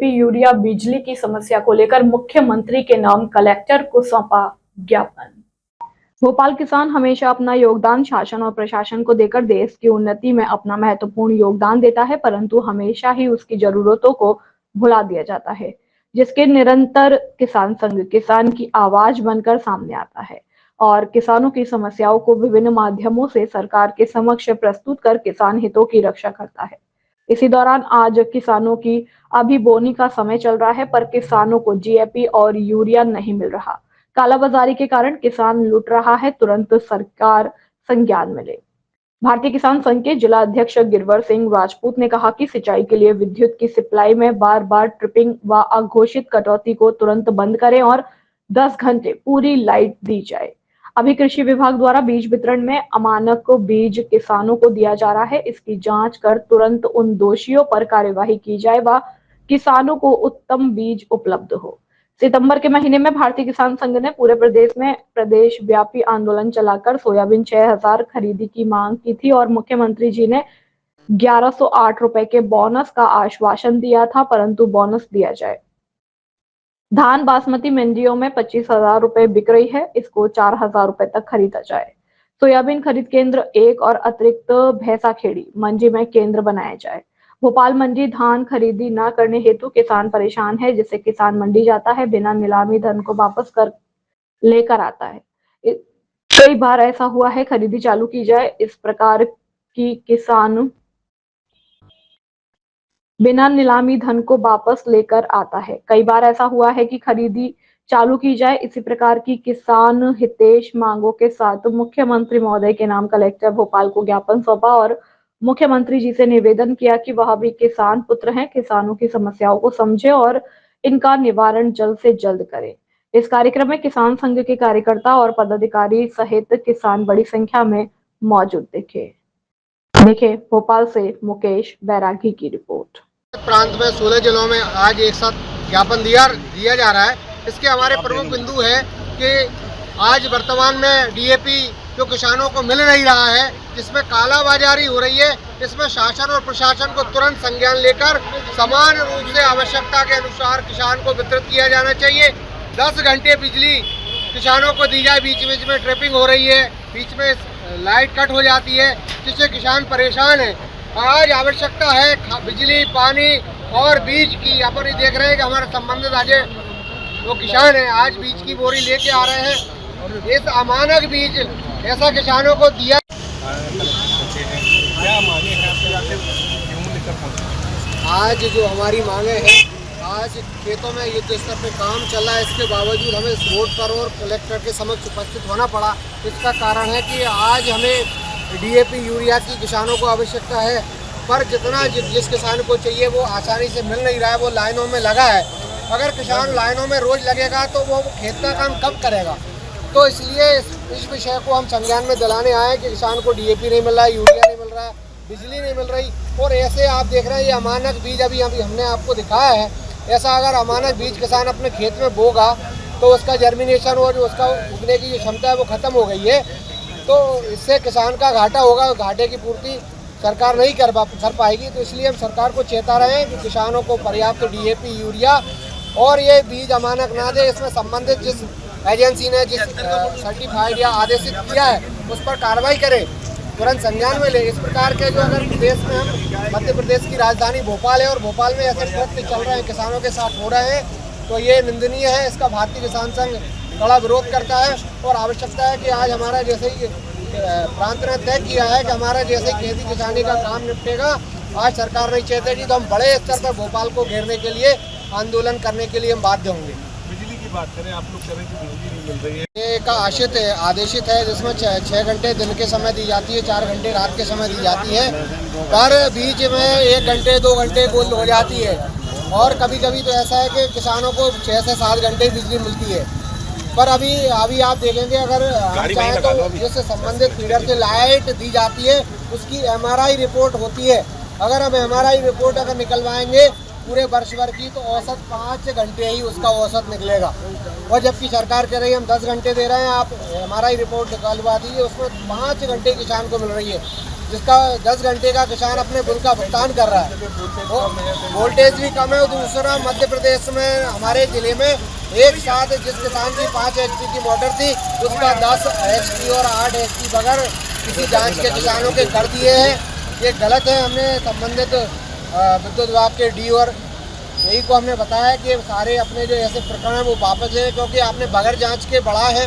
DAP urea बिजली की समस्या को लेकर मुख्यमंत्री के नाम कलेक्टर को सौंपा ज्ञापन। भोपाल किसान हमेशा अपना योगदान शासन और प्रशासन को देकर देश की उन्नति में अपना महत्वपूर्ण योगदान देता है, परंतु हमेशा ही उसकी जरूरतों को भुला दिया जाता है, जिसके निरंतर किसान संघ किसान की आवाज बनकर सामने आता है और किसानों की समस्याओं को विभिन्न माध्यमों से सरकार के समक्ष प्रस्तुत कर किसान हितों की रक्षा करता है। इसी दौरान आज किसानों की अभी बोनी का समय चल रहा है, पर किसानों को जीएपी और यूरिया नहीं मिल रहा। कालाबाजारी के कारण किसान लूट रहा है, तुरंत सरकार संज्ञान में ले। भारतीय किसान संघ के जिला अध्यक्ष गिरवर सिंह राजपूत ने कहा कि सिंचाई के लिए विद्युत की सप्लाई में बार बार ट्रिपिंग व अघोषित कटौती को तुरंत बंद करें और 10 घंटे पूरी लाइट दी जाए। अभी कृषि विभाग द्वारा बीज वितरण में अमानक बीज किसानों को दिया जा रहा है, इसकी जांच कर तुरंत उन दोषियों पर कार्यवाही की जाए व किसानों को उत्तम बीज उपलब्ध हो। सितंबर के महीने में भारतीय किसान संघ ने पूरे प्रदेश में प्रदेश व्यापी आंदोलन चलाकर सोयाबीन 6000 खरीदी की मांग की थी और मुख्यमंत्री जी ने 1108 रुपए के बोनस का आश्वासन दिया था, परंतु बोनस दिया जाए। धान बासमती मंडियों में 25,000 रुपए बिक रही है, इसको 4,000 रुपए तक खरीदा जाए। सोयाबीन खरीद केंद्र 1 और अतिरिक्त भैंसाखेड़ी मंडी में केंद्र बनाया जाए। भोपाल मंडी धान खरीदी न करने हेतु किसान परेशान है, जिससे किसान मंडी जाता है, बिना नीलामी धन को वापस कर लेकर आता है। कई बार ऐसा हुआ है, खरीदी चालू की जाए, इस प्रकार की किसान बिना नीलामी धन को वापस लेकर आता है। कई बार ऐसा हुआ है कि खरीदी चालू की जाए, इसी प्रकार की किसान हितेश मांगों के साथ मुख्यमंत्री महोदय के नाम कलेक्टर भोपाल को ज्ञापन सौंपा और मुख्यमंत्री जी से निवेदन किया कि वह भी किसान पुत्र हैं, किसानों की समस्याओं को समझे और इनका निवारण जल्द से जल्द करे। इस कार्यक्रम में किसान संघ के कार्यकर्ता और पदाधिकारी सहित किसान बड़ी संख्या में मौजूद देखे भोपाल से मुकेश बैरागी की रिपोर्ट। प्रांत में 16 जिलों में आज एक साथ ज्ञापन दिया जा रहा है। इसके हमारे प्रमुख बिंदु है कि आज वर्तमान में डीएपी जो किसानों को मिल नहीं रहा है, जिसमें कालाबाजारी हो रही है, इसमें शासन और प्रशासन को तुरंत संज्ञान लेकर समान रूप से आवश्यकता के अनुसार किसान को वितरित किया जाना चाहिए। 10 घंटे बिजली किसानों को दी जाए, बीच बीच में ट्रिपिंग हो रही है, बीच में लाइट कट हो जाती है, जिससे किसान परेशान है। आज आवश्यकता है बिजली, पानी और बीज की। यहाँ पर देख रहे हैं कि हमारे संबंधित आज वो किसान हैं, आज बीज की बोरी लेके आ रहे हैं। इस अमानक बीज ऐसा किसानों को दिया। आज जो हमारी मांगे हैं, आज खेतों में युद्ध स्तर पे काम चल रहा है, इसके बावजूद हमें इस रोड पर और कलेक्टर के समक्ष उपस्थित होना पड़ा। इसका कारण है कि आज हमें डीएपी यूरिया की किसानों को आवश्यकता है, पर जितना जिस किसान को चाहिए वो आसानी से मिल नहीं रहा है, वो लाइनों में लगा है। अगर किसान लाइनों में रोज लगेगा तो वो खेत का काम कब करेगा? तो इसलिए इस विषय को हम संज्ञान में दिलाने आए कि किसान को डीएपी नहीं मिल रहा है, यूरिया नहीं मिल रहा है, बिजली नहीं मिल रही। और ऐसे आप देख रहे हैं ये अमानक बीज अभी हमने आपको दिखाया है। ऐसा अगर अमानक बीज किसान अपने खेत में बोगा तो उसका जर्मिनेशन और उसका उगने की जो क्षमता है वो खत्म हो गई है, तो इससे किसान का घाटा होगा। घाटे की पूर्ति सरकार नहीं कर पाएगी। तो इसलिए हम सरकार को चेता रहे हैं कि किसानों को पर्याप्त डीएपी, यूरिया और ये बीज अमानक ना दे। इसमें संबंधित जिस एजेंसी ने जिस सर्टिफाइड या आदेशित किया है उस पर कार्रवाई करे, तुरंत संज्ञान में ले। इस प्रकार के जो अगर प्रदेश में हम मध्य प्रदेश की राजधानी भोपाल है और भोपाल में ऐसे कृत्य चल रहे हैं, किसानों के साथ हो रहे हैं, तो ये निंदनीय है। इसका भारतीय किसान संघ बड़ा विरोध करता है और आवश्यकता है कि आज हमारा जैसे ही प्रांत ने तय किया है कि हमारा जैसे खेती किसानी का काम निपटेगा, आज सरकार नहीं चेतेगी तो हम बड़े स्तर पर भोपाल को घेरने के लिए आंदोलन करने के लिए हम बाध्य होंगे। बिजली की बात करें, आप लोग करें कि बिजली नहीं मिल रही है। ये का आदेशित है जिसमें 6 घंटे दिन के समय दी जाती है, 4 घंटे रात के समय दी जाती है, पर बीच में 1 घंटे 2 घंटे गोल हो जाती है। और कभी कभी तो ऐसा है कि किसानों को 6 से 7 घंटे बिजली मिलती है। पर अभी आप देखेंगे अगर चाहे तो जिससे संबंधित फीडर से लाइट दी जाती है उसकी एमआरआई रिपोर्ट होती है। अगर हम एमआरआई रिपोर्ट अगर निकलवाएंगे पूरे वर्ष भर की तो औसत 5 घंटे ही उसका औसत निकलेगा। और जबकि सरकार कह रही है हम 10 घंटे दे रहे हैं, आप एमआरआई रिपोर्ट निकलवा दीजिए, उसमें 5 घंटे किसान को मिल रही है। जिसका 10 घंटे का किसान अपने बिल का भुगतान कर रहा है। वोल्टेज भी कम है। और दूसरा, मध्य प्रदेश में हमारे ज़िले में एक साथ जिस किसान की 5 HP की मोटर थी, उसका 10 HP और 8 HP बगैर किसी जांच के किसानों के कर दिए हैं। ये गलत है। हमने संबंधित विद्युत विभाग के डी और यही को हमने बताया कि सारे अपने जो ऐसे प्रकरण है वो वापस है, क्योंकि आपने बगैर जांच के बढ़ा है।